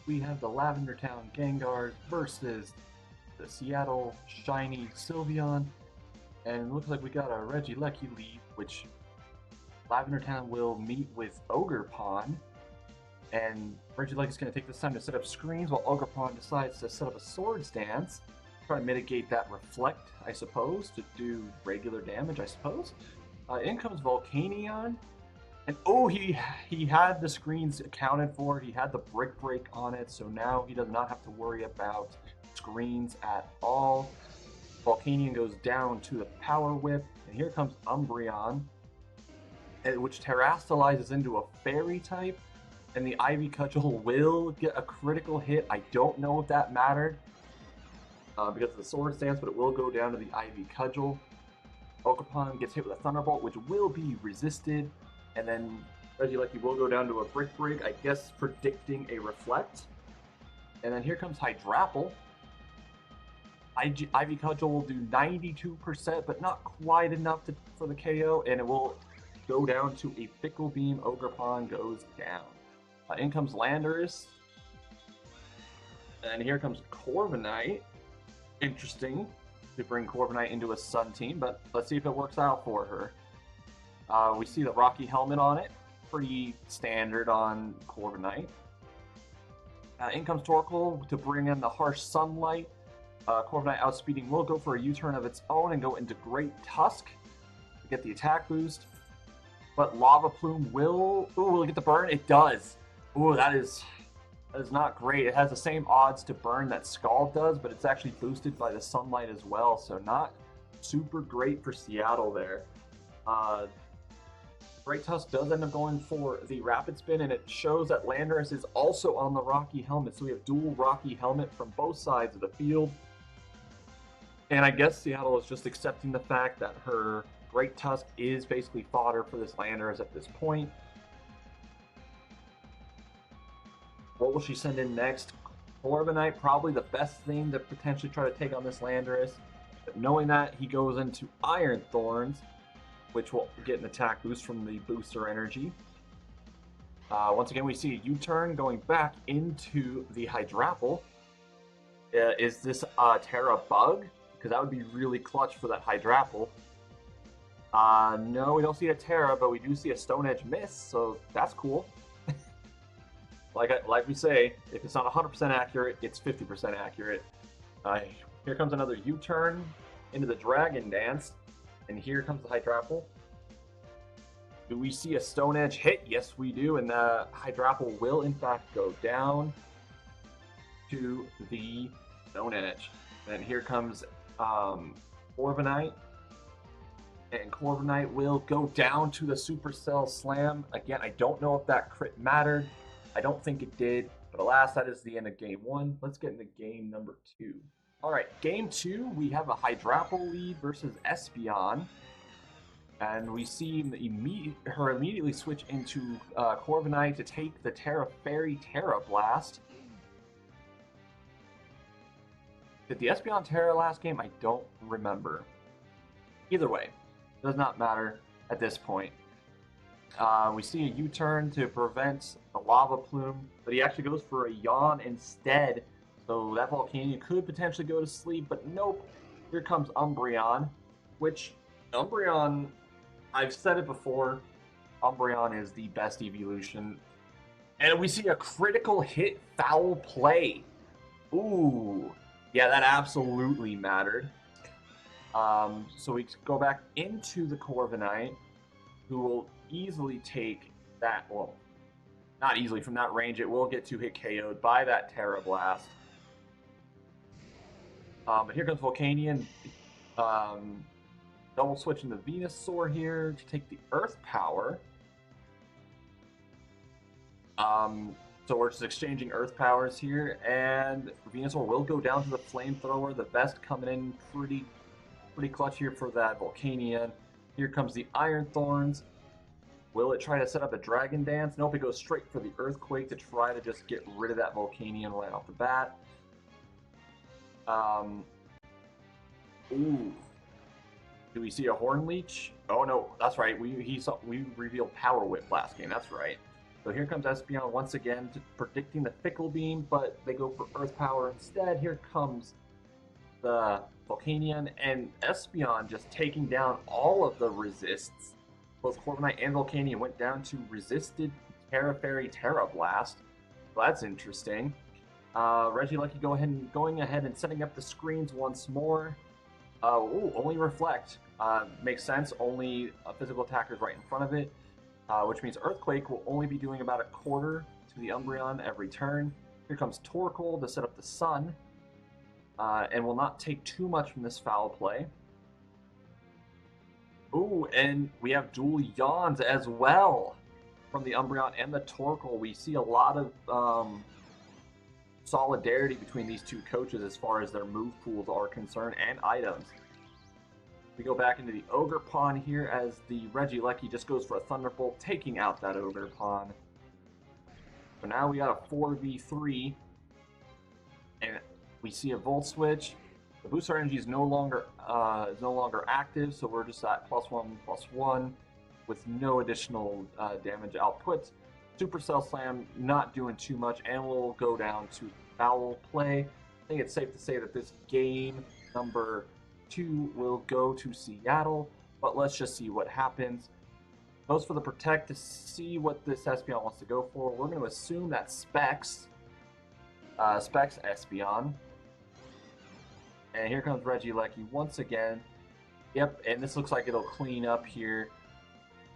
we have the Lavender Town Gengars versus the Seattle Shiny Sylveon. And it looks like we got a Regieleki lead, which Lavender Town will meet with Ogerpon. And Regieleki is going to take this time to set up screens while Ogerpon decides to set up a Swords Dance. Try to mitigate that Reflect, I suppose, to do regular damage, I suppose. In comes Volcanion. And oh, he had the screens accounted for. He had the Brick Break on it, so now he does not have to worry about screens at all. Volcanion goes down to the Power Whip, and here comes Umbreon, which terastallizes into a Fairy type, and the Ivy Cudgel will get a critical hit. I don't know if that mattered because of the Sword Dance, but it will go down to the Ivy Cudgel. Ogerpon gets hit with a Thunderbolt, which will be resisted. And then Regieleki will go down to a Brick Break, I guess predicting a Reflect. And then here comes Hydrapple. Ivy Cudgel will do 92%, but not quite enough for the KO, and it will go down to a Fickle Beam. Ogerpon goes down. In comes Landorus. And here comes Corviknight. Interesting to bring Corviknight into a Sun team, but let's see if it works out for her. We see the Rocky Helmet on it. Pretty standard on Corviknight. In comes Torkoal to bring in the Harsh Sunlight. Corviknight outspeeding will go for a U-turn of its own and go into Great Tusk to get the attack boost. But Lava Plume will it get the burn? It does. Ooh, that is not great. It has the same odds to burn that Scald does, but it's actually boosted by the Sunlight as well, so not super great for Seattle there. Great Tusk does end up going for the Rapid Spin, and it shows that Landorus is also on the Rocky Helmet. So we have dual Rocky Helmet from both sides of the field. And I guess Seattle is just accepting the fact that her Great Tusk is basically fodder for this Landorus at this point. What will she send in next? Corviknight, probably the best thing to potentially try to take on this Landorus. But knowing that, he goes into Iron Thorns, which will get an attack boost from the booster energy. Once again, we see a U-turn going back into the Hydrapple. Is this a Terra Bug? Because that would be really clutch for that Hydrapple. No, we don't see a Terra, but we do see a Stone Edge Miss, so that's cool. Like we say, if it's not 100% accurate, it's 50% accurate. Here comes another U-turn into the Dragon Dance. And here comes the Hydrapple. Do we see a Stone Edge hit? Yes, we do. And the Hydrapple will, in fact, go down to the Stone Edge. And here comes Corviknight. And Corviknight will go down to the Supercell Slam. Again, I don't know if that crit mattered. I don't think it did. But alas, that is the end of Game 1. Let's get into Game number 2. Alright, Game 2, we have a Hydrapple lead versus Espeon. And we see her immediately switch into Corviknight to take the Terra Fairy Terra Blast. Did the Espeon Terra last game? I don't remember. Either way, does not matter at this point. We see a U-turn to prevent the Lava Plume, but he actually goes for a Yawn instead. So that Volcanion could potentially go to sleep, but nope. Here comes Umbreon, which Umbreon, I've said it before, Umbreon is the best evolution. And we see a critical hit foul play. Ooh, yeah, that absolutely mattered. So we go back into the Corviknight, who will easily take that, well, not easily from that range, it will get to hit KO'd by that Terra Blast. But here comes Volcanion. Double switching the Venusaur here to take the Earth Power. So we're just exchanging Earth Powers here, and Venusaur will go down to the Flamethrower. The Vest coming in pretty clutch here for that Volcanion. Here comes the Iron Thorns. Will it try to set up a Dragon Dance? Nope, it goes straight for the Earthquake to try to just get rid of that Volcanion right off the bat. Ooh. Do we see a Horn Leech? Oh no, that's right. We revealed Power Whip last game. That's right. So here comes Espeon once again, predicting the Fickle Beam, but they go for Earth Power instead. Here comes the Volcanion, and Espeon just taking down all of the resists. Both Corviknight and Volcanion went down to resisted Terra Fairy Terra Blast. So that's interesting. Regieleki going ahead and setting up the screens once more. Only Reflect. Makes sense. Only physical attackers right in front of it, which means Earthquake will only be doing about a quarter to the Umbreon every turn. Here comes Torkoal to set up the Sun, and will not take too much from this foul play. Ooh, and we have dual Yawns as well from the Umbreon and the Torkoal. We see a lot of solidarity between these two coaches as far as their move pools are concerned and items. We go back into the Ogerpon here as the Regieleki just goes for a Thunderbolt, taking out that Ogerpon. So now we got a 4v3, and we see a Volt Switch. The Booster Energy is no longer active, so we're just at +1/+1 with no additional damage output. Supercell Slam not doing too much, and we'll go down to foul play. I think it's safe to say that this game number 2 will go to Seattle, but let's just see what happens. Goes for the Protect to see what this Espeon wants to go for. We're going to assume that Specs Espeon. And here comes Regieleki once again. Yep, and this looks like it'll clean up here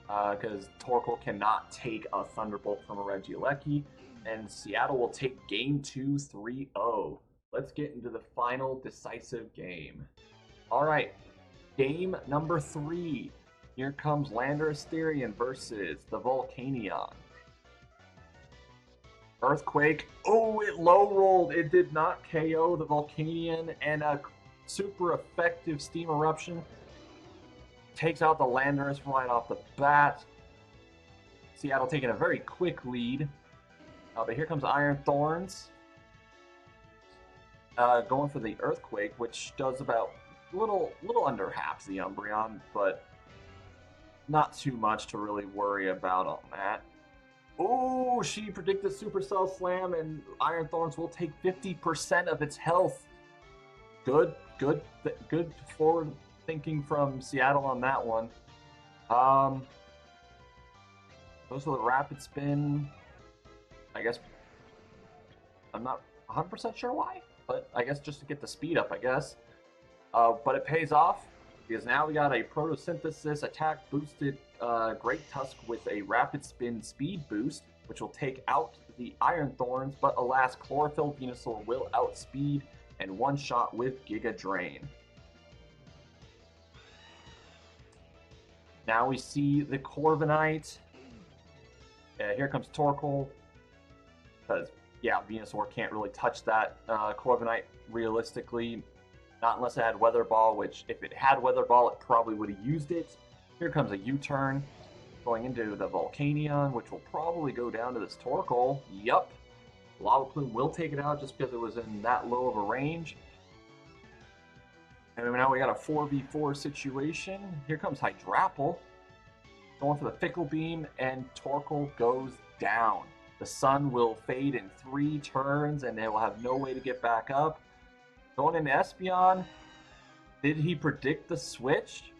because Torkoal cannot take a Thunderbolt from a Regieleki. And Seattle will take game 2 3-0. Let's get into the final decisive game. All right, game number 3. Here comes Landorus Therian versus the Volcanion. Earthquake. Oh, it low rolled. It did not KO the Volcanion, and a super effective Steam Eruption takes out the Landorus right off the bat. Seattle taking a very quick lead. But here comes Iron Thorns. Going for the Earthquake, which does about little under half the Umbreon, but not too much to really worry about on that. Oh, she predicted Supercell Slam, and Iron Thorns will take 50% of its health. Good forward thinking from Seattle on that one. Goes for the Rapid Spin. I guess I'm not 100% sure why, but I guess just to get the speed up, I guess. But it pays off because now we got a Photosynthesis attack boosted Great Tusk with a Rapid Spin speed boost, which will take out the Iron Thorns, but alas, Chlorophyll Venusaur will outspeed and one-shot with Giga Drain. Now we see the Corviknight. Here comes Torkoal. Because, yeah, Venusaur can't really touch that Corviknight realistically. Not unless it had Weather Ball, which if it had Weather Ball, it probably would have used it. Here comes a U-turn going into the Volcanion, which will probably go down to this Torkoal. Yup. Lava Plume will take it out just because it was in that low of a range. And now we got a 4v4 situation. Here comes Hydrapple. Going for the Fickle Beam, and Torkoal goes down. The sun will fade in 3 turns, and they will have no way to get back up. Going into Espeon, did he predict the switch?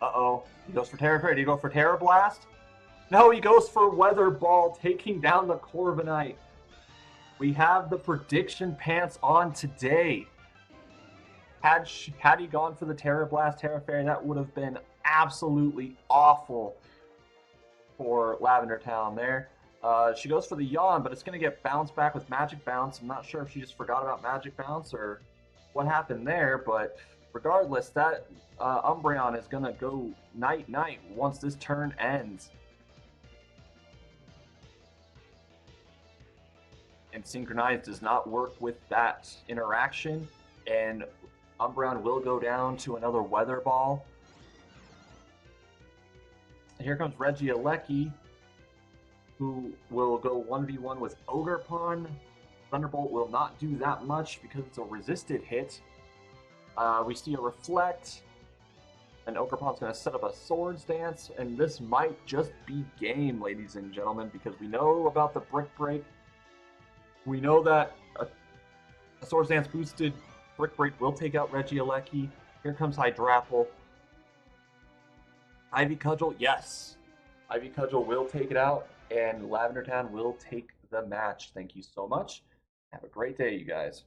Uh-oh. He goes for Terra Fairy. Did he go for Terra Blast? No, he goes for Weather Ball, taking down the Corviknight. We have the prediction pants on today. Had he gone for the Terra Blast, Terra Fairy, that would have been absolutely awful for Lavender Town there. She goes for the Yawn, but it's going to get bounced back with Magic Bounce. I'm not sure if she just forgot about Magic Bounce or what happened there, but regardless, that Umbreon is going to go night-night once this turn ends. And Synchronize does not work with that interaction, and Umbreon will go down to another Weather Ball. And here comes Regieleki, who will go 1v1 with Ogerpon. Thunderbolt will not do that much because it's a resisted hit. We see a Reflect. And Okerpon's going to set up a Swords Dance, and this might just be game, ladies and gentlemen, because we know about the Brick Break. We know that a Swords Dance boosted Brick Break will take out Regieleki. Here comes Hydrapple. Ivy Cudgel, yes. Ivy Cudgel will take it out, and Lavender Town will take the match. Thank you so much. Have a great day, you guys.